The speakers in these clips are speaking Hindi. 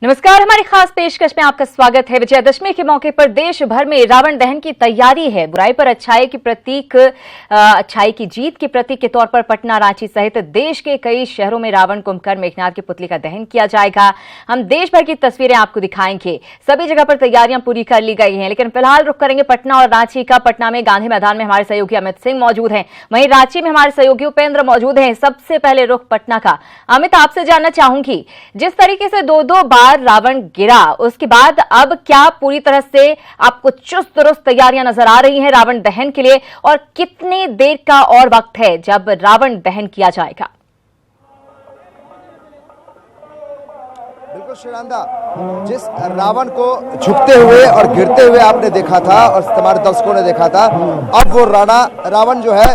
नमस्कार, हमारी खास पेशकश में आपका स्वागत है। विजयादशमी के मौके पर देश भर में रावण दहन की तैयारी है। बुराई पर अच्छाई की प्रतीक, अच्छाई की जीत के प्रतीक के तौर पर पटना, रांची सहित देश के कई शहरों में रावण, कुंभकर्ण, मेघनाथ की पुतली का दहन किया जाएगा। हम देश भर की तस्वीरें आपको दिखाएंगे। सभी जगह पर तैयारियां पूरी कर ली गई हैं, लेकिन फिलहाल रुख करेंगे पटना और रांची का। पटना में गांधी मैदान में हमारे सहयोगी अमित सिंह मौजूद हैं, वहीं रांची में हमारे सहयोगी उपेंद्र मौजूद हैं। सबसे पहले रुख पटना का। अमित, आपसे जानना चाहूंगी, जिस तरीके से दो बार रावण गिरा, उसके बाद अब क्या पूरी तरह से आपको चुस्त दुरुस्त तैयारियां नजर आ रही हैं रावण दहन के लिए, और कितनी देर का और वक्त है जब रावण दहन किया जाएगा? बिल्कुल श्रीरांदा, जिस रावण को झुकते हुए और गिरते हुए आपने देखा था और हमारे दर्शकों ने देखा था, अब वो रावण जो है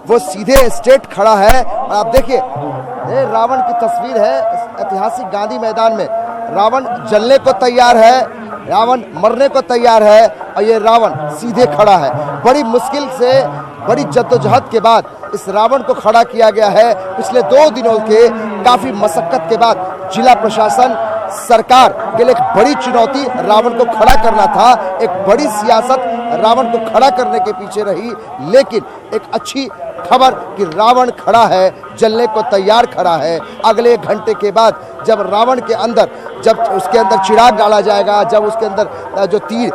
वो सीधे स्ट्रेट खड़ा है। और आप देखिए, ये रावण की तस्वीर है ऐतिहासिक गांधी मैदान में। रावण जलने को तैयार है, रावण मरने को तैयार है, और ये रावण सीधे खड़ा है। बड़ी मुश्किल से, बड़ी जद्दोजहद के बाद इस रावण को खड़ा किया गया है। पिछले 2 दिनों के काफी मशक्कत के बाद जिला प्रशासन, सरकार के लिए एक बड़ी चुनौती रावण को खड़ा करना था। एक बड़ी सियासत रावण को खड़ा करने के पीछे रही, लेकिन एक अच्छी खबर कि रावण खड़ा है, जलने को तैयार खड़ा है। अगले 1 घंटे के बाद जब रावण के अंदर, जब उसके अंदर चिराग डाला जाएगा, जब उसके अंदर जो तीर,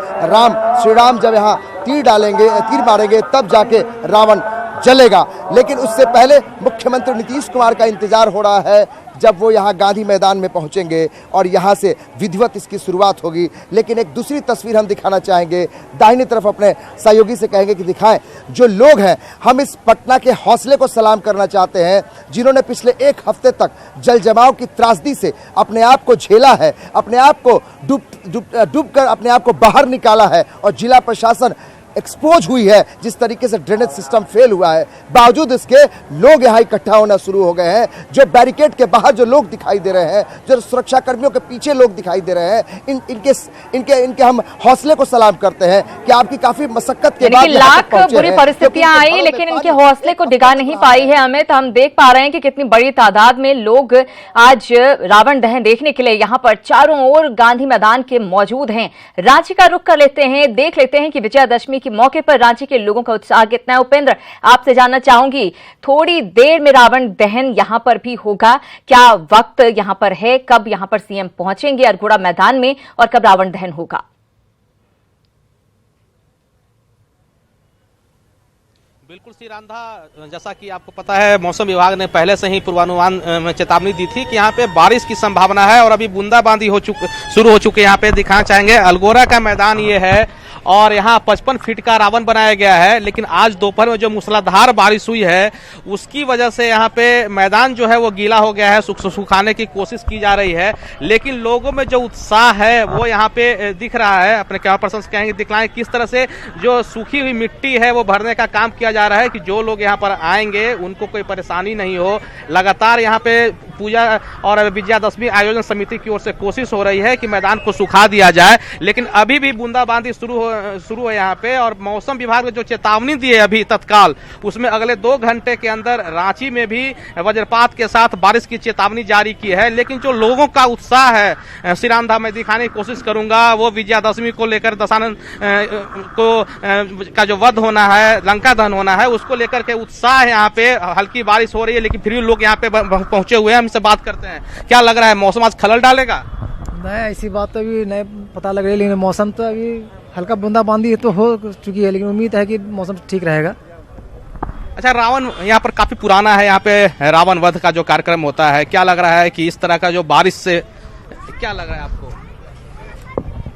श्री राम जब यहाँ तीर मारेंगे, तब जाके रावण जलेगा। लेकिन उससे पहले मुख्यमंत्री नीतीश कुमार का इंतजार हो रहा है, जब वो यहाँ गांधी मैदान में पहुंचेंगे और यहाँ से विधिवत इसकी शुरुआत होगी। लेकिन एक दूसरी तस्वीर हम दिखाना चाहेंगे, दाहिनी तरफ अपने सहयोगी से कहेंगे कि दिखाएं। जो लोग हैं, हम इस पटना के हौसले को सलाम करना चाहते हैं, जिन्होंने पिछले 1 हफ्ते तक जल जमाव की त्रासदी से अपने आप को झेला है, अपने आप को डूब कर अपने आप को बाहर निकाला है, और जिला प्रशासन एक्सपोज हुई है। जिस तरीके से ड्रेनेज सिस्टम फेल हुआ है, बावजूद इसके लोग यहाँ इकट्ठा होना शुरू हो गए हैं। जो बैरिकेड के बाहर जो लोग दिखाई दे रहे हैं, जो सुरक्षा कर्मियों के पीछे लोग दिखाई दे रहे हैं, इनके हम हौसले को सलाम करते हैं कि आपकी काफी मशक्कत के बाद लाख बुरी परिस्थितियां आई, लेकिन इनके हौसले को डिगा नहीं पाई है। अमित, हम देख पा रहे हैं कि कितनी बड़ी तादाद में लोग आज रावण दहन देखने के लिए यहाँ पर चारों ओर गांधी मैदान के मौजूद हैं। रांची का रुख कर लेते हैं, देख लेते हैं कि विजयादशमी के मौके पर रांची के लोगों का उत्साह कितना है। उपेंद्र, आपसे जानना चाहूंगी, थोड़ी देर में रावण दहन यहां पर भी होगा, क्या वक्त यहां पर है? कब यहां पर सीएम पहुंचेंगे अरगोड़ा मैदान में, और कब रावण दहन होगा? बिल्कुल श्रीरांधा, जैसा कि आपको पता है, मौसम विभाग ने पहले से ही पूर्वानुमान में चेतावनी दी थी कि यहाँ पे बारिश की संभावना है, और अभी बूंदाबांदी शुरू हो चुके। यहाँ पे दिखाना चाहेंगे, अल्गोड़ा का मैदान ये है, और यहाँ 55 फीट का रावण बनाया गया है। लेकिन आज दोपहर में जो मूसलाधार बारिश हुई है, उसकी वजह से यहाँ पे मैदान जो है वो गीला हो गया है। सुखाने की कोशिश की जा रही है, लेकिन लोगों में जो उत्साह है वो यहाँ पे दिख रहा है। अपने कैमरा पर्सन कहेंगे, दिखलाएं किस तरह से जो सूखी हुई मिट्टी है वो भरने का काम किया जा रहा है, कि जो लोग यहाँ पर आएंगे उनको कोई परेशानी नहीं हो। लगातार यहाँ पे पूजा और विजयादशमी आयोजन समिति की ओर से कोशिश हो रही है कि मैदान को सुखा दिया जाए, लेकिन अभी भी बूंदाबांदी शुरू है यहाँ पे। और मौसम विभाग ने जो चेतावनी दी है अभी तत्काल, उसमें अगले 2 घंटे के अंदर रांची में भी वज्रपात के साथ बारिश की चेतावनी जारी की है। लेकिन जो लोगों का उत्साह है श्रीरांधा, मैं दिखाने की कोशिश करूंगा, वो विजयादशमी को लेकर, दशानन का जो वध होना है, लंका दहन होना है, उसको लेकर के उत्साह है यहाँ पे। हल्की बारिश हो रही है, लेकिन फिर भी लोग यहाँ पे पहुंचे हुए हैं। हमसे बात करते हैं, क्या लग रहा है, मौसम आज खलल डालेगा? नहीं, ऐसी बात तो अभी नहीं पता लग रही है, लेकिन मौसम तो अभी हल्का बूंदाबांदी तो हो चुकी है, लेकिन उम्मीद है कि मौसम ठीक रहेगा। अच्छा, रावण यहाँ पर काफी पुराना है, यहाँ पे रावण वध का जो कार्यक्रम होता है, क्या लग रहा है कि इस तरह का जो बारिश से, क्या लग रहा है आपको?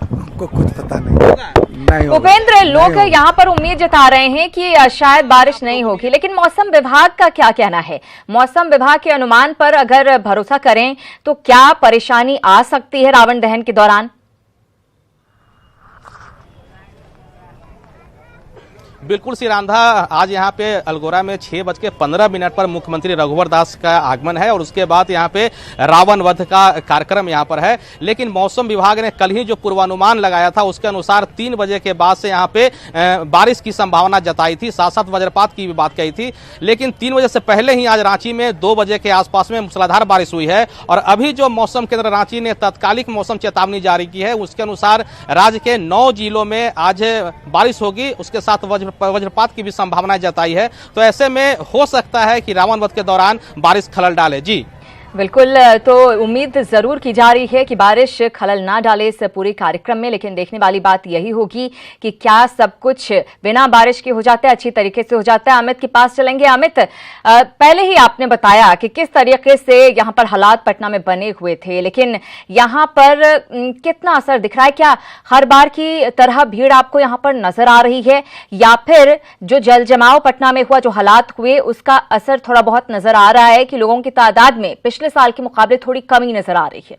हमको कुछ पता नहीं। उपेंद्र, लोग यहाँ पर उम्मीद जता रहे हैं कि शायद बारिश नहीं होगी, लेकिन मौसम विभाग का क्या कहना है? मौसम विभाग के अनुमान पर अगर भरोसा करें तो क्या परेशानी आ सकती है रावण दहन के दौरान? बिल्कुल श्री रांधा, आज यहाँ पे अलगोरा में 6:15 पर मुख्यमंत्री रघुवर दास का आगमन है और उसके बाद यहाँ पे रावण वध का कार्यक्रम यहाँ पर है। लेकिन मौसम विभाग ने कल ही जो पूर्वानुमान लगाया था उसके अनुसार 3 बजे के बाद से यहाँ पे बारिश की संभावना जताई थी, साथ साथ वज्रपात की भी बात कही थी। लेकिन 3 बजे से पहले ही आज रांची में 2 बजे के आसपास में मूसलाधार बारिश हुई है और अभी जो मौसम केंद्र रांची ने तात्कालिक मौसम चेतावनी जारी की है उसके अनुसार राज्य के 9 जिलों में आज बारिश होगी, उसके साथ वज्रपात की भी संभावना जताई है। तो ऐसे में हो सकता है कि रावण वध के दौरान बारिश खलल डाले। जी बिल्कुल, तो उम्मीद जरूर की जा रही है कि बारिश खलल ना डाले इस पूरे कार्यक्रम में, लेकिन देखने वाली बात यही होगी कि क्या सब कुछ बिना बारिश के हो जाता है, अच्छी तरीके से हो जाता है। अमित के पास चलेंगे। अमित, पहले ही आपने बताया कि किस तरीके से यहाँ पर हालात पटना में बने हुए थे, लेकिन यहाँ पर कितना असर दिख रहा है? क्या हर बार की तरह भीड़ आपको यहाँ पर नजर आ रही है या फिर जो जल जमाव पटना में हुआ, जो हालात हुए, उसका असर थोड़ा बहुत नजर आ रहा है कि लोगों की तादाद में पिछले साल के मुकाबले थोड़ी कमी नजर आ रही है?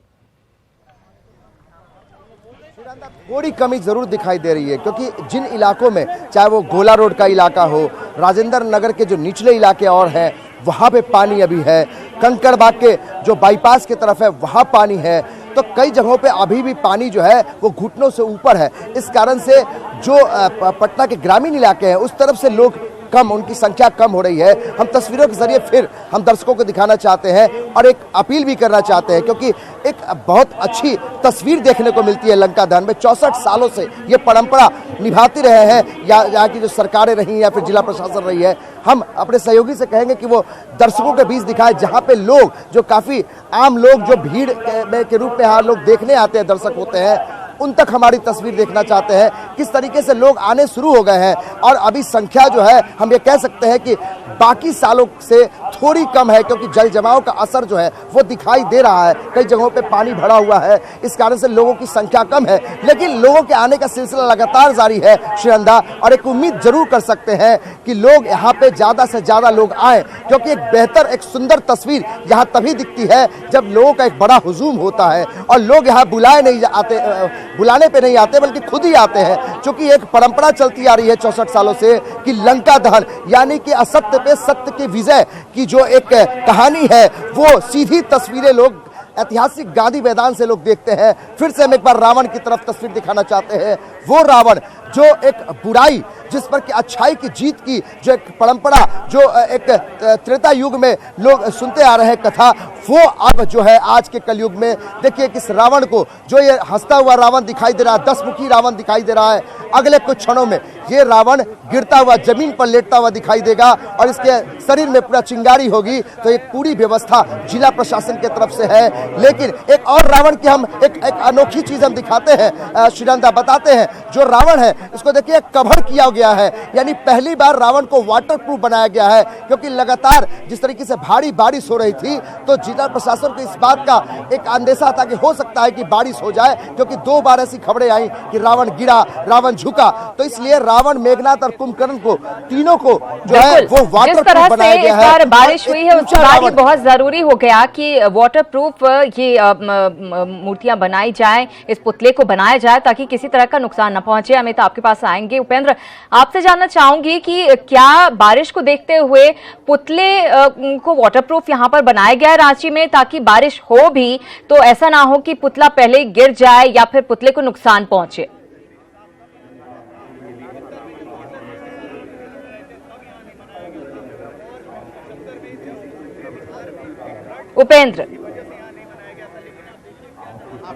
थोड़ी कमी जरूर दिखाई दे रही है, क्योंकि जिन इलाकों में, चाहे वो गोला रोड का इलाका हो, राजेंद्र नगर के जो निचले इलाके और हैं, वहां पे पानी अभी है। कंकड़बाग के जो बाईपास की तरफ है वहां पानी है। तो कई जगहों पे अभी भी पानी जो है वो घुटनों से ऊपर है। इस कारण से जो पटना के ग्रामीण इलाके हैं उस तरफ से लोग कम, उनकी संख्या कम हो रही है। हम तस्वीरों के जरिए फिर हम दर्शकों को दिखाना चाहते हैं और एक अपील भी करना चाहते हैं, क्योंकि एक बहुत अच्छी तस्वीर देखने को मिलती है लंका दहन में। 64 सालों से ये परंपरा निभाती रहे हैं यहाँ की जो सरकारें रही या फिर जिला प्रशासन रही है। हम अपने सहयोगी से कहेंगे कि वो दर्शकों के बीच दिखाए, जहाँ पे लोग, जो काफी आम लोग जो भीड़ के रूप में यहाँ लोग देखने आते हैं, दर्शक होते हैं, उन तक हमारी तस्वीर देखना चाहते हैं। किस तरीके से लोग आने शुरू हो गए हैं और अभी संख्या जो है हम ये कह सकते हैं कि बाकी सालों से थोड़ी कम है, क्योंकि जल जमाव का असर जो है वो दिखाई दे रहा है। कई जगहों पे पानी भरा हुआ है, इस कारण से लोगों की संख्या कम है, लेकिन लोगों के आने का सिलसिला लगातार जारी है श्रीनंदा। और एक उम्मीद जरूर कर सकते हैं कि लोग यहाँ पे ज्यादा से ज्यादा लोग आए, क्योंकि एक बेहतर, एक सुंदर तस्वीर यहाँ तभी दिखती है जब लोगों का एक बड़ा हुजूम होता है और लोग यहाँ बुलाने पे नहीं आते बल्कि खुद ही आते हैं। क्योंकि एक परंपरा चलती आ रही है 64 सालों से कि लंका दहन, यानी कि असत्य पे सत्य की विजय की जो एक कहानी है, वो सीधी तस्वीरें लोग ऐतिहासिक गांधी मैदान से लोग देखते हैं। फिर से हम एक बार रावण की तरफ तस्वीर दिखाना चाहते हैं। वो रावण जो एक बुराई, जिस पर कि अच्छाई की जीत की जो एक परंपरा, जो एक त्रेता युग में लोग सुनते आ रहे हैं कथा, वो अब जो है आज के कलयुग में देखिए किस रावण को, जो ये हंसता हुआ रावण दिखाई दे रहा है, 10 मुखी रावण दिखाई दे रहा है, अगले कुछ क्षणों में ये रावण गिरता हुआ, जमीन पर लेटता हुआ दिखाई देगा और इसके शरीर में पूरा चिंगारी होगी। तो एक पूरी व्यवस्था जिला प्रशासन की तरफ से है। लेकिन एक और रावण की हम एक अनोखी चीज हम दिखाते हैं श्रीनंदा, बताते हैं। जो रावण है इसको देखिए कवर किया गया है, यानी पहली बार रावण को वाटर प्रूफ बनाया गया है, क्योंकि लगातार जिस तरीके से भारी बारिश हो रही थी तो जिला प्रशासन को इस बात का एक अंदेशा था कि हो सकता है कि बारिश हो जाए, क्योंकि 2 बार ऐसी खबरें आई कि रावण गिरा, रावण झुका। तो इसलिए रावण, मेघनाथ और कुंभकर्ण को, तीनों को जो है वो वाटर प्रूफ बनाया गया है। इस बारिश हुई है उसके बाद बहुत जरूरी हो गया कि वाटर प्रूफ ये मूर्तियां बनाई जाए, इस पुतले को बनाया जाए ताकि किसी तरह का नुकसान न पहुंचे। अमित, आपके पास आएंगे। उपेंद्र, आपसे जानना चाहूंगी कि क्या बारिश को देखते हुए पुतले को वाटरप्रूफ यहां पर बनाया गया है रांची में, ताकि बारिश हो भी तो ऐसा ना हो कि पुतला पहले गिर जाए या फिर पुतले को नुकसान पहुंचे? उपेंद्र,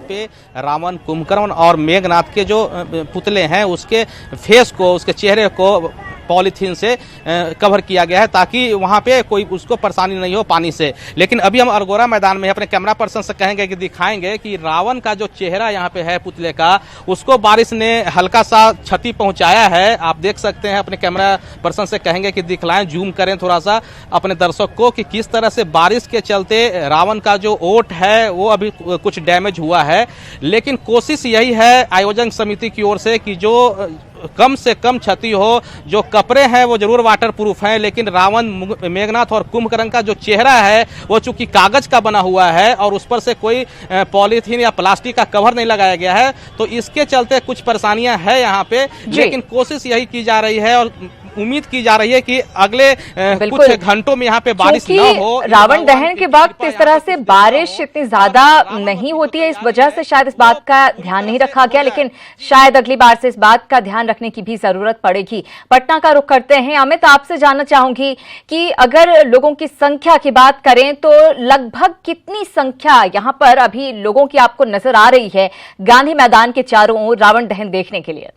पे रावण, कुंभकर्ण और मेघनाथ के जो पुतले हैं उसके फेस को, उसके चेहरे को पॉलीथीन से कवर किया गया है ताकि वहां पे कोई उसको परेशानी नहीं हो पानी से। लेकिन अभी हम अरगोरा मैदान में अपने कैमरा पर्सन से कहेंगे कि दिखाएंगे कि रावण का जो चेहरा यहाँ पे है पुतले का, उसको बारिश ने हल्का सा क्षति पहुंचाया है। आप देख सकते हैं, अपने कैमरा पर्सन से कहेंगे कि दिखलाएं, जूम करें थोड़ा सा अपने दर्शक को कि किस तरह से बारिश के चलते रावण का जो ओट है वो अभी कुछ डैमेज हुआ है। लेकिन कोशिश यही है आयोजन समिति की ओर से कि जो कम से कम क्षति हो, जो कपड़े हैं वो जरूर वाटर प्रूफ हैं, लेकिन रावण, मेघनाथ और कुंभकर्ण का जो चेहरा है वो चूंकि कागज का बना हुआ है और उस पर से कोई पॉलीथीन या प्लास्टिक का कवर नहीं लगाया गया है, तो इसके चलते कुछ परेशानियां हैं यहाँ पे। लेकिन कोशिश यही की जा रही है और उम्मीद की जा रही है कि अगले कुछ घंटों में यहाँ पे बारिश न हो। रावण दहन के वक्त इस तरह से बारिश इतनी ज्यादा नहीं होती है, इस वजह से शायद इस बात का ध्यान नहीं रखा गया, लेकिन शायद अगली बार से इस बात का ध्यान रखने की भी जरूरत पड़ेगी। पटना का रुख करते हैं। अमित, आपसे जानना चाहूंगी कि अगर लोगों की संख्या की बात करें तो लगभग कितनी संख्या यहाँ पर अभी लोगों की आपको नजर आ रही है गांधी मैदान के चारों ओर रावण दहन देखने के लिए?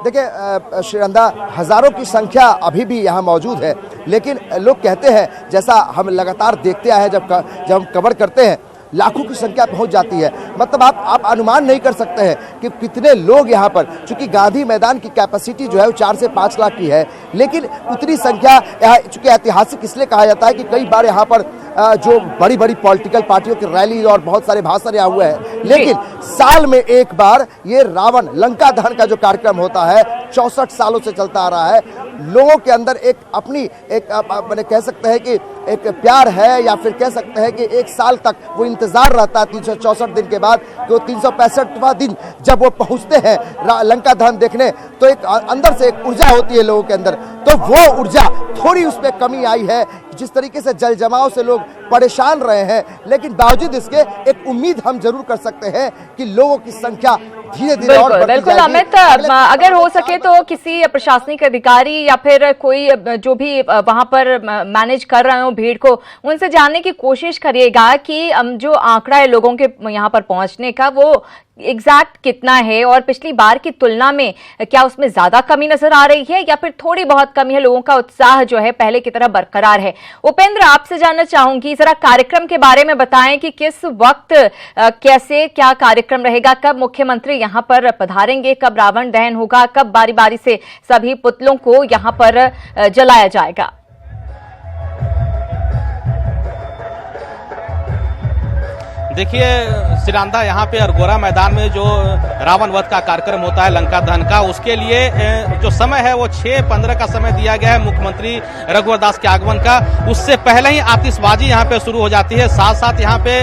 देखिए श्रीनंदा, हजारों की संख्या अभी भी यहाँ मौजूद है, लेकिन लोग कहते हैं, जैसा हम लगातार देखते आए हैं, जब हम कवर करते हैं, लाखों की संख्या पहुंच जाती है। मतलब आप अनुमान नहीं कर सकते हैं कि कितने लोग यहाँ पर, चूंकि गांधी मैदान की कैपेसिटी जो है वो 4 से 5 लाख की है, लेकिन उतनी संख्या चूंकि ऐतिहासिक इसलिए कहा जाता है कि कई बार यहाँ पर जो बड़ी बड़ी पॉलिटिकल पार्टियों की रैली और बहुत सारे भाषण यहाँ हुए हैं, लेकिन साल में एक बार ये रावण लंका दहन का जो कार्यक्रम होता है 64 सालों से चलता आ रहा है। लोगों के अंदर एक अपनी मैंने कह सकते हैं कि एक प्यार है, या फिर कह सकते हैं कि एक साल तक वो इंतजार रहता है 364 दिन के बाद कि वो 365वां दिन जब वो पहुंचते हैं लंका दहन देखने, तो एक अंदर से एक ऊर्जा होती है लोगों के अंदर। तो वो ऊर्जा थोड़ी उसमें कमी आई है। जिस तरीके से जल जमाव से लोग परेशान रहे हैं, लेकिन बावजूद इसके एक उम्मीद हम जरूर कर सकते हैं कि लोगों की संख्या धीरे धीरे और बढ़ती बिल्कुल जाएगी। अमित, अगर हो सके तो किसी प्रशासनिक अधिकारी या फिर कोई जो भी वहां पर मैनेज कर रहे हो भीड़ को, उनसे जानने की कोशिश करिएगा कि जो आंकड़ा है लोगों के यहाँ पर पहुंचने का वो एग्जैक्ट कितना है, और पिछली बार की तुलना में क्या उसमें ज्यादा कमी नजर आ रही है या फिर थोड़ी बहुत कमी है, लोगों का उत्साह जो है पहले की तरह बरकरार है। उपेंद्र, आपसे जानना चाहूंगी, जरा कार्यक्रम के बारे में बताएं कि किस वक्त कैसे क्या कार्यक्रम रहेगा, कब मुख्यमंत्री यहां पर पधारेंगे, कब रावण दहन होगा, कब बारी बारी से सभी पुतलों को यहां पर जलाया जाएगा? देखिए श्रीरांधा, यहाँ पे अरगोड़ा मैदान में जो रावण वध का कार्यक्रम होता है लंका दहन का, उसके लिए जो समय है वो 6:15 का समय दिया गया है मुख्यमंत्री रघुवर दास के आगमन का। उससे पहले ही आतिशबाजी यहाँ पे शुरू हो जाती है। साथ साथ यहाँ पे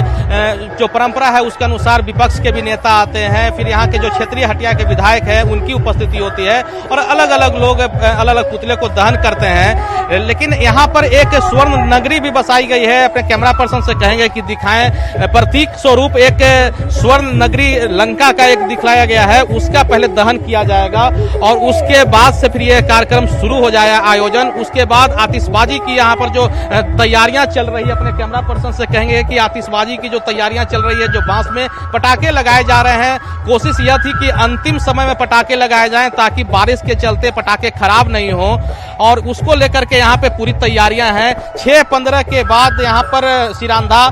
जो परंपरा है उसके अनुसार विपक्ष के भी नेता आते हैं, फिर यहाँ के जो क्षेत्रीय हटिया के विधायक है उनकी उपस्थिति होती है, और अलग अलग लोग अलग अलग पुतले को दहन करते हैं। लेकिन यहाँ पर एक स्वर्ण नगरी भी बसाई गई है। अपने कैमरा पर्सन से कहेंगे कि दिखाएं, प्रतीक स्वरूप एक स्वर्ण नगरी लंका का एक दिखलाया गया है, उसका पहले दहन किया जाएगा और उसके बाद से फिर यह कार्यक्रम शुरू हो जाएगा आयोजन। उसके बाद आतिशबाजी की यहाँ पर जो तैयारियां चल रही है, अपने कैमरा पर्सन से कहेंगे कि आतिशबाजी की जो तैयारियां चल रही है, जो बांस में पटाखे लगाए जा रहे हैं, कोशिश यह थी कि अंतिम समय में पटाखे लगाए जाएं ताकि बारिश के चलते पटाखे खराब नहीं हो, और उसको लेकर के यहाँ पे पूरी तैयारियां हैं। 6:15 के बाद यहाँ पर श्रीरांधा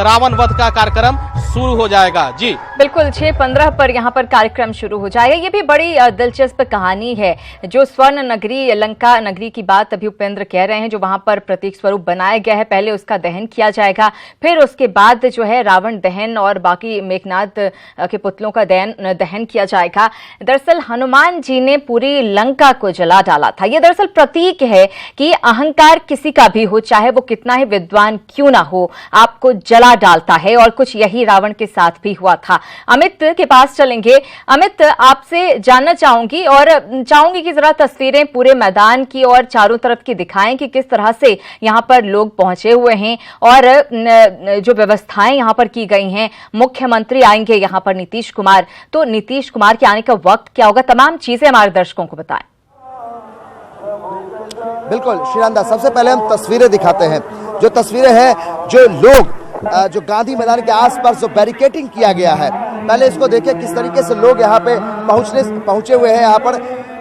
रावण वध का कार्यक्रम शुरू हो जाएगा। जी बिल्कुल, 6:15 पर यहाँ पर कार्यक्रम शुरू हो जाएगा। ये भी बड़ी दिलचस्प कहानी है, जो स्वर्ण नगरी लंका नगरी की बात अभी उपेंद्र कह रहे हैं, जो वहां पर प्रतीक स्वरूप बनाया गया है, पहले उसका दहन किया जाएगा, फिर उसके बाद जो है रावण दहन और बाकी मेघनाद के पुतलों का दहन किया जाएगा। दरअसल हनुमान जी ने पूरी लंका को जला डाला था। ये दरअसल प्रतीक है कि अहंकार किसी का भी हो, चाहे वो कितना ही विद्वान क्यों ना हो, आपको जला डालता है, और कुछ यही रावण के साथ भी हुआ था। अमित के पास चलेंगे। अमित, आपसे जानना चाहूंगी और चाहूंगी कि जरा तस्वीरें पूरे मैदान की और चारों तरफ की दिखाएं कि किस तरह से यहाँ पर लोग पहुंचे हुए हैं और जो व्यवस्थाएं यहाँ पर की गई हैं। मुख्यमंत्री आएंगे यहाँ पर नीतीश कुमार, तो नीतीश कुमार के आने का वक्त क्या होगा, तमाम चीजें हमारे दर्शकों को बताएं। बिल्कुल श्रीरांधा, सबसे पहले हम तस्वीरें दिखाते हैं। जो तस्वीरें हैं, जो लोग जो गांधी मैदान के आसपास जो बैरिकेडिंग किया गया है, पहले इसको देखिए किस तरीके से लोग यहाँ पे पहुंचे हुए हैं। यहाँ पर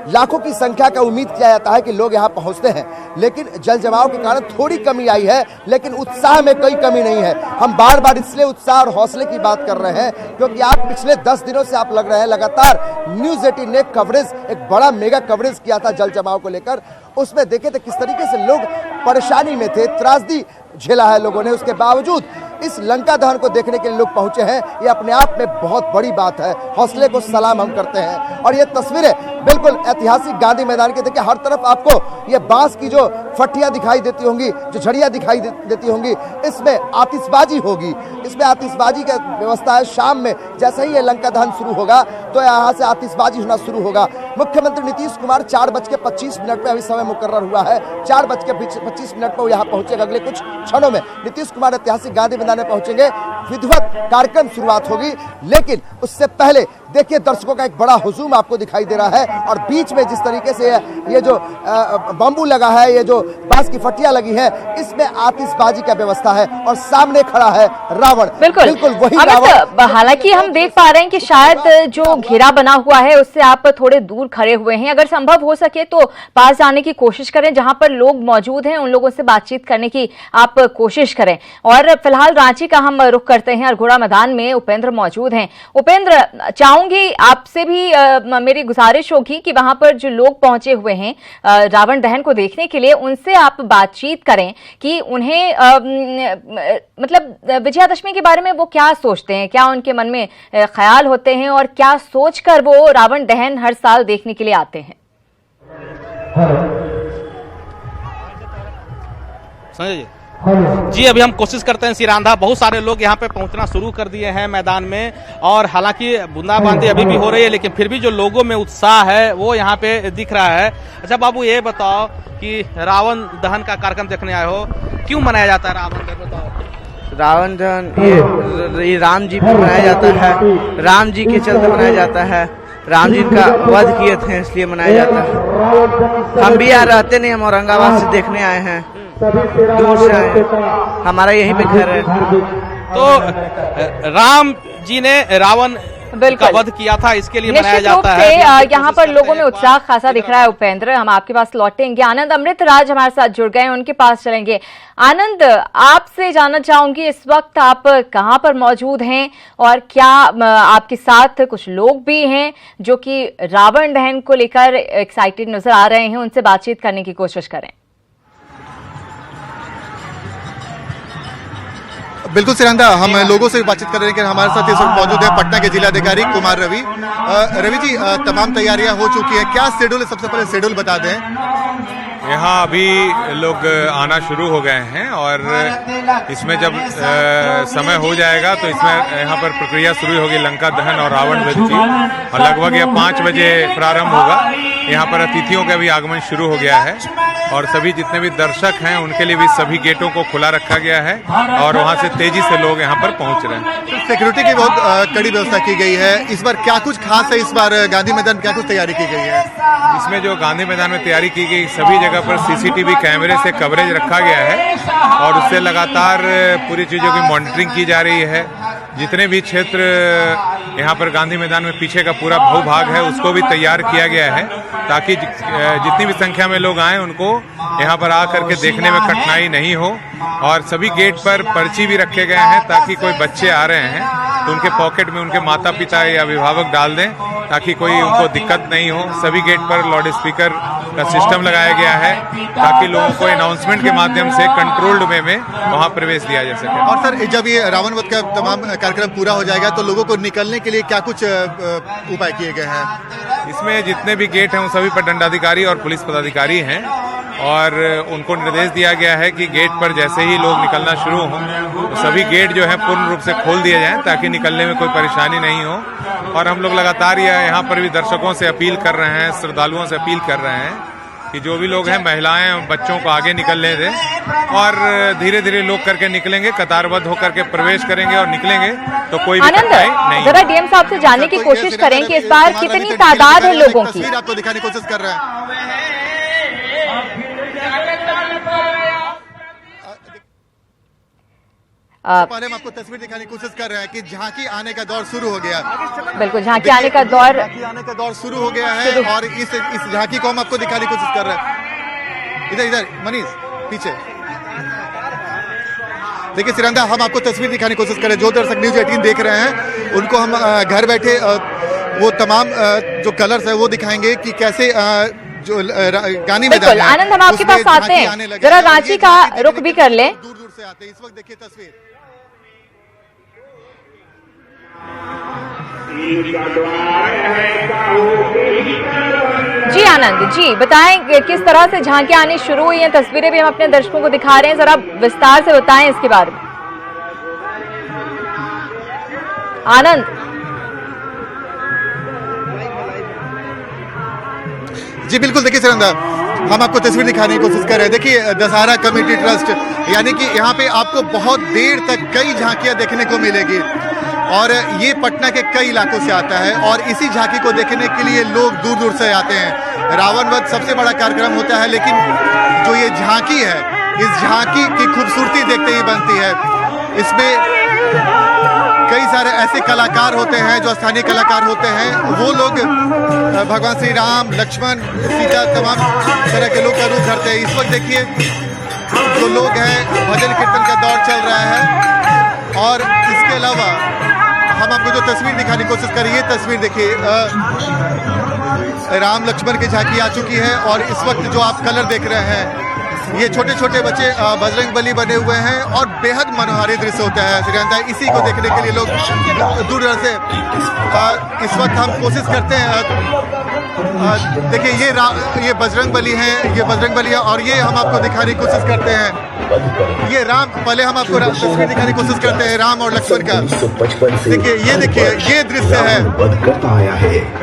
लाखों की संख्या का उम्मीद किया जाता है कि लोग यहाँ पहुंचते हैं, लेकिन जल जमाव के कारण थोड़ी कमी आई है, लेकिन उत्साह में कोई कमी नहीं है। हम बार बार इसलिए उत्साह और हौसले की बात कर रहे हैं क्योंकि आप पिछले 10 दिनों से आप लग रहे हैं लगातार न्यूज़ 18 ने कवरेज, एक बड़ा मेगा कवरेज किया था जल जमाव को लेकर। उसमें देखे थे किस तरीके से लोग परेशानी में थे, त्रासदी झेला है लोगों ने, उसके बावजूद इस लंका दहन को देखने के लिए लोग पहुंचे हैं। ये अपने आप में बहुत बड़ी बात है, हौसले को सलाम हम करते हैं। और ये तस्वीरें बिल्कुल ऐतिहासिक गांधी मैदान के। देखिए हर तरफ आपको ये बांस की जो फट्टियां दिखाई देती होंगी, जो झड़ियां दिखाई देती होंगी, इसमें आतिशबाजी होगी, इसमें आतिशबाजी की व्यवस्था है। शाम में जैसे ही ये लंका दहन शुरू होगा तो यहाँ से आतिशबाजी होना शुरू होगा। मुख्यमंत्री नीतीश कुमार 4:25 पे अभी समय मुकर्रर हुआ है, 4:25 पर वो यहाँ पहुंचेगा। अगले कुछ क्षणों में नीतीश कुमार ऐतिहासिक गांधी मैदान में पहुंचेंगे, विधिवत कार्यक्रम शुरुआत होगी। लेकिन उससे पहले देखिए दर्शकों का एक बड़ा हुजूम आपको दिखाई दे रहा है और बीच में जिस तरीके से ये जो बम्बू लगा है, ये जो बांस की फटियां लगी हैं, इसमें आतिशबाजी का व्यवस्था है और सामने खड़ा है रावण। बिल्कुल वही रावण। हालांकि हम देख पा रहे हैं कि शायद जो घेरा बना हुआ है उससे आप थोड़े दूर खड़े हुए हैं। अगर संभव हो सके तो पास जाने की कोशिश करें, जहां पर लोग मौजूद हैं उन लोगों से बातचीत करने की आप कोशिश करें। और फिलहाल रांची का हम रुख करते हैं, अरघोड़ा मैदान में उपेंद्र मौजूद हैं। उपेंद्र, चाहूंगी आपसे भी मेरी गुजारिश होगी कि वहां पर जो लोग पहुंचे हुए हैं रावण दहन को देखने के लिए, उनसे आप बातचीत करें कि उन्हें मतलब विजयादशमी के बारे में वो क्या सोचते हैं, क्या उनके मन में ख्याल होते हैं और क्या सोचकर वो रावण दहन हर साल देखने के लिए आते हैं। संजय जी, अभी हम कोशिश करते हैं सिरांधा। बहुत सारे लोग यहाँ पे पहुंचना शुरू कर दिए हैं मैदान में, और हालांकि बूंदाबांदी अभी भी हो रही है, लेकिन फिर भी जो लोगों में उत्साह है वो यहाँ पे दिख रहा है। अच्छा बाबू, ये बताओ कि रावण दहन का कार्यक्रम देखने आए हो, क्यों मनाया जाता है रावण दहन, बताओ। रावण दहन ये राम जी पर मनाया जाता है, राम जी के चलते मनाया जाता है। राम जी का वध किए थे इसलिए मनाया जाता है। हम भी यहाँ रहते नहीं, हम औरंगाबाद से देखने आए हैं, दूर से आए हैं, हमारा यहीं पे घर है। तो राम जी ने रावण का वध किया था, इसके लिए मनाया जाता है। यहाँ पर लोगों में उत्साह खासा दिख रहा है। उपेंद्र, हम आपके पास लौटेंगे। आनंद अमृतराज हमारे साथ जुड़ गए हैं, उनके पास चलेंगे। आनंद, आपसे जानना चाहूंगी इस वक्त आप कहाँ पर मौजूद हैं और क्या आपके साथ कुछ लोग भी हैं जो कि रावण दहन को लेकर एक्साइटेड नजर आ रहे हैं, उनसे बातचीत करने की कोशिश करें। बिल्कुल सिरांधा, हम लोगों से बातचीत कर रहे हैं कि हमारे साथ इस वक्त मौजूद है पटना के जिलाधिकारी कुमार रवि। रवि जी, तमाम तैयारियां हो चुकी हैं, क्या शेड्यूल है? सबसे पहले शेड्यूल बता दें। यहाँ अभी लोग आना शुरू हो गए हैं और इसमें जब समय हो जाएगा तो इसमें यहाँ पर प्रक्रिया शुरू होगी लंका दहन और रावण वध की, और लगभग यह 5 बजे प्रारंभ होगा। यहाँ पर अतिथियों का भी आगमन शुरू हो गया है और सभी जितने भी दर्शक हैं उनके लिए भी सभी गेटों को खुला रखा गया है और वहाँ से तेजी से लोग यहाँ पर पहुँच रहे हैं। सिक्योरिटी की बहुत कड़ी व्यवस्था की गई है। इस बार क्या कुछ खास है? इस बार गांधी मैदान में क्या कुछ तैयारी की गई है? इसमें जो गांधी मैदान में तैयारी की गई, सभी जगह पर सीसीटीवी कैमरे से कवरेज रखा गया है और उससे लगातार पूरी चीजों की मॉनिटरिंग की जा रही है। जितने भी क्षेत्र यहाँ पर गांधी मैदान में पीछे का पूरा भूभाग है उसको भी तैयार किया गया है ताकि जितनी भी संख्या में लोग आए उनको यहाँ पर आकर के देखने में कठिनाई नहीं हो। और सभी गेट पर पर्ची भी रखे गए हैं ताकि कोई बच्चे आ रहे हैं तो उनके पॉकेट में उनके माता पिता या अभिभावक डाल दें ताकि कोई उनको दिक्कत नहीं हो। सभी गेट पर लाउड स्पीकर का सिस्टम लगाया गया है ताकि लोगों को अनाउंसमेंट के माध्यम से कंट्रोल्ड वे में वहां प्रवेश दिया जा सके। और सर, जब ये रावण वध का तमाम कार्यक्रम पूरा हो जाएगा तो लोगों को निकलने के लिए क्या कुछ उपाय किए गए हैं? इसमें जितने भी गेट हैं उन सभी पर दंडाधिकारी और पुलिस पदाधिकारी हैं और उनको निर्देश दिया गया है कि गेट पर जैसे ही लोग निकलना शुरू हों तो सभी गेट जो है पूर्ण रूप से खोल दिए जाएं ताकि निकलने में कोई परेशानी नहीं हो। और हम लोग लगातार यहाँ पर भी दर्शकों से अपील कर रहे हैं, श्रद्धालुओं से अपील कर रहे हैं कि जो भी लोग हैं, महिलाएं और बच्चों को आगे निकलने दें और धीरे धीरे लोग करके निकलेंगे, कतारबद्ध होकर के प्रवेश करेंगे और निकलेंगे तो कोई भी कठिनाई नहीं। जरा डीएम साहब से जानने की कोशिश करें कि इस बार कितनी तादाद है लोगों की। तस्वीर आपको दिखाने की कोशिश कर रहे हैं। हम आपको तस्वीर दिखाने की कोशिश कर रहे हैं कि झांकी आने का दौर शुरू हो गया। बिल्कुल, झांकी आने का दौर शुरू हो गया है और इस झांकी को हम आपको दिखाने की कोशिश कर रहे हैं। इधर मनीष पीछे देखिए सिरंदा, हम आपको तस्वीर दिखाने की कोशिश कर रहे हैं। जो दर्शक न्यूज 18 देख रहे हैं उनको हम घर बैठे वो तमाम जो कलर्स है वो दिखाएंगे कि कैसे जो गांधी मैदान। आनंद, हम आपके पास आते हैं, जरा रांची का रुख भी कर लें। दूर दूर से आते हैं। इस वक्त देखिए तस्वीर, जी आनंद जी, बताएं कि किस तरह से झांकियां आनी शुरू हुई हैं। तस्वीरें भी हम अपने दर्शकों को दिखा रहे हैं, जरा विस्तार से बताएं इसके बारे में। आनंद। जी बिल्कुल, देखिए सुरेंद्र, हम आपको तस्वीर दिखाने की कोशिश कर रहे हैं। देखिए दशहरा कम्युनिटी ट्रस्ट, यानी कि यहाँ पे आपको बहुत देर तक कई झांकियां देखने को मिलेगी और ये पटना के कई इलाकों से आता है और इसी झांकी को देखने के लिए लोग दूर दूर से आते हैं। रावण वध सबसे बड़ा कार्यक्रम होता है, लेकिन जो ये झांकी है, इस झांकी की खूबसूरती देखते ही बनती है। इसमें कई सारे ऐसे कलाकार होते हैं जो स्थानीय कलाकार होते हैं, वो लोग भगवान श्री राम, लक्ष्मण, सीता, तमाम तरह के लोग का रूप धरते हैं। इस वक्त देखिए जो लोग हैं, भजन कीर्तन का दौर चल रहा है और इसके अलावा हम आपको जो तस्वीर दिखाने की कोशिश करें, ये तस्वीर देखिए, राम लक्ष्मण की झांकी आ चुकी है और इस वक्त जो आप कलर देख रहे हैं, ये छोटे छोटे बच्चे बजरंग बली बने हुए हैं और बेहद मनोहारी दृश्य होता है श्रीकांत। इसी को देखने के लिए लोग दूर दूर से इस वक्त हम कोशिश करते हैं। देखिए ये बजरंग बली हैं, ये बजरंग बली है और ये हम आपको दिखाने की कोशिश करते हैं। ये राम, पहले हम आपको तस्वीर दिखाने की कोशिश करते हैं राम और लक्ष्मण का। देखिए ये दृश्य है।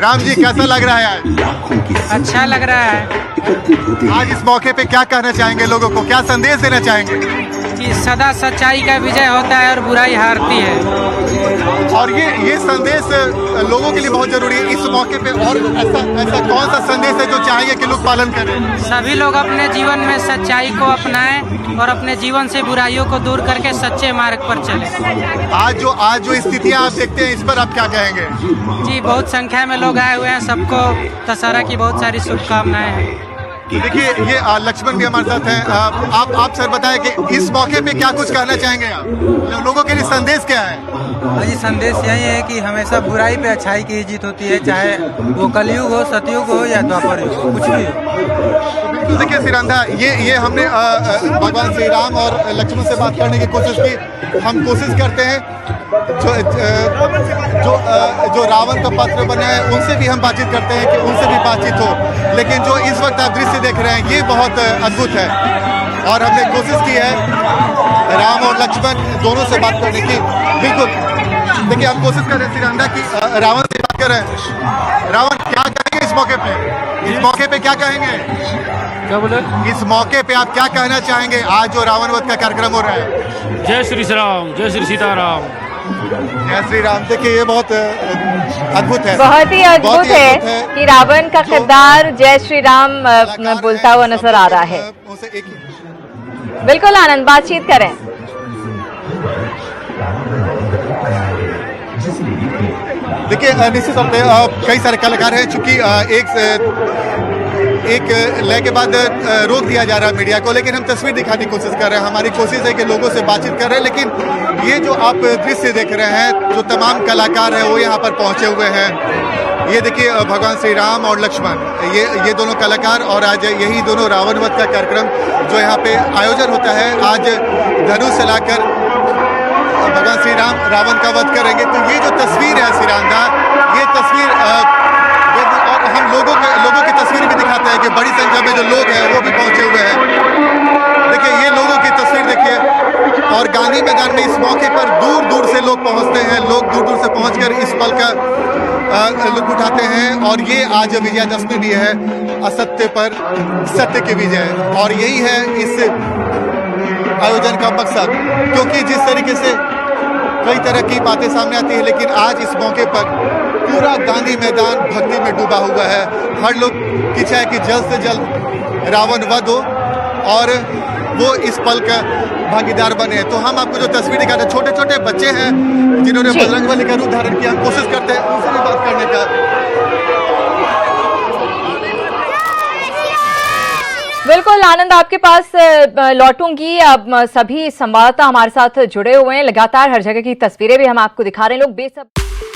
राम जी, कैसा लग रहा है? अच्छा लग रहा है। आज इस मौके पे क्या कहना चाहेंगे लोगों को, क्या संदेश देना चाहेंगे? कि सदा सच्चाई का विजय होता है और बुराई हारती है। और ये संदेश लोगों के लिए बहुत जरूरी है इस मौके पे। और ऐसा कौन सा संदेश है जो चाहिए कि लोग पालन करें? सभी लोग अपने जीवन में सच्चाई को अपनाएं और अपने जीवन से बुराइयों को दूर करके सच्चे मार्ग पर चलें। आज जो स्थितियां आप देखते हैं, इस पर आप क्या कहेंगे? जी, बहुत संख्या में लोग आए हुए हैं, सबको दशहरा की बहुत सारी शुभकामनाएं हैं। देखिए ये लक्ष्मण भी हमारे साथ हैं। आप सर बताएं कि इस मौके पे क्या कुछ कहना चाहेंगे आप? लोगों के लिए संदेश क्या है? जी, संदेश यही है कि हमेशा बुराई पे अच्छाई की जीत होती है, चाहे वो कलयुग हो, सतयुग हो या द्वापर युग हो, कुछ भी हो। तो देखिए श्रीरांधा, ये हमने भगवान श्री राम और लक्ष्मण से बात करने की कोशिश की। हम कोशिश करते हैं जो रावण का पात्र बना है उनसे भी हम बातचीत करते हैं कि उनसे भी बातचीत हो, लेकिन जो इस वक्त आप दृश्य देख रहे हैं ये बहुत अद्भुत है और हमने कोशिश की है राम और लक्ष्मण दोनों से बात करने की। बिल्कुल, देखिए हम कोशिश कर रहे हैं श्रीरांधा की रावण से बात कर रहे हैं। रावण, क्या कहेंगे इस मौके पे? इस मौके पे क्या कहेंगे? क्या बोले? इस मौके पे आप क्या कहना चाहेंगे आज जो रावण वध का कार्यक्रम हो रहा है? जय श्री राम, जय श्री सीताराम। जय श्री राम। देखिए ये बहुत अद्भुत है, बहुत ही अद्भुत है कि रावण का किरदार जय श्री राम बोलता हुआ नजर आ रहा है। बिल्कुल आनंद, बातचीत करें। देखिए निश्चित तौर पे कई सारे कलाकार हैं, चूंकि एक लय के बाद रोक दिया जा रहा है मीडिया को, लेकिन हम तस्वीर दिखाने की कोशिश कर रहे हैं। हमारी कोशिश है कि लोगों से बातचीत कर रहे हैं, लेकिन ये जो आप दृश्य देख रहे हैं, जो तमाम कलाकार हैं वो यहाँ पर पहुंचे हुए हैं। ये देखिए भगवान श्री राम और लक्ष्मण, ये दोनों कलाकार, और आज यही दोनों रावण वध का कार्यक्रम जो यहाँ पे आयोजन होता है, आज धनुष चलाकर भगवान श्री राम रावण का वध करेंगे। तो ये जो तस्वीर है श्रीरांधा, ये तस्वीर और हम लोगों की तस्वीर भी दिखाते हैं कि बड़ी संख्या में जो लोग हैं वो भी पहुंचे हुए हैं। देखिए ये लोगों की तस्वीर देखिए, और गांधी मैदान में इस मौके पर दूर दूर से लोग पहुंचते हैं। लोग दूर दूर से पहुंचकर इस पल का लुत्फ उठाते हैं। और ये आज विजयादशमी भी है, असत्य पर सत्य की विजय, और यही है इस आयोजन का मकसद। क्योंकि जिस तरीके से कई तरह की बातें सामने आती है, लेकिन आज इस मौके पर पूरा गांधी मैदान भक्ति में डूबा हुआ है। हर लोग की इच्छा है कि जल्द से जल्द रावण वध हो और वो इस पल का भागीदार बने। तो हम आपको जो तस्वीर दिखाते हैं, छोटे छोटे बच्चे हैं जिन्होंने बजरंग बली का रूप धारण किया। हम कोशिश करते हैं उनसे भी बात करने का। बिल्कुल आनंद, आपके पास लौटूंगी। अब सभी संवाददाता हमारे साथ जुड़े हुए हैं, लगातार हर जगह की तस्वीरें भी हम आपको दिखा रहे हैं। लोग बेसब्री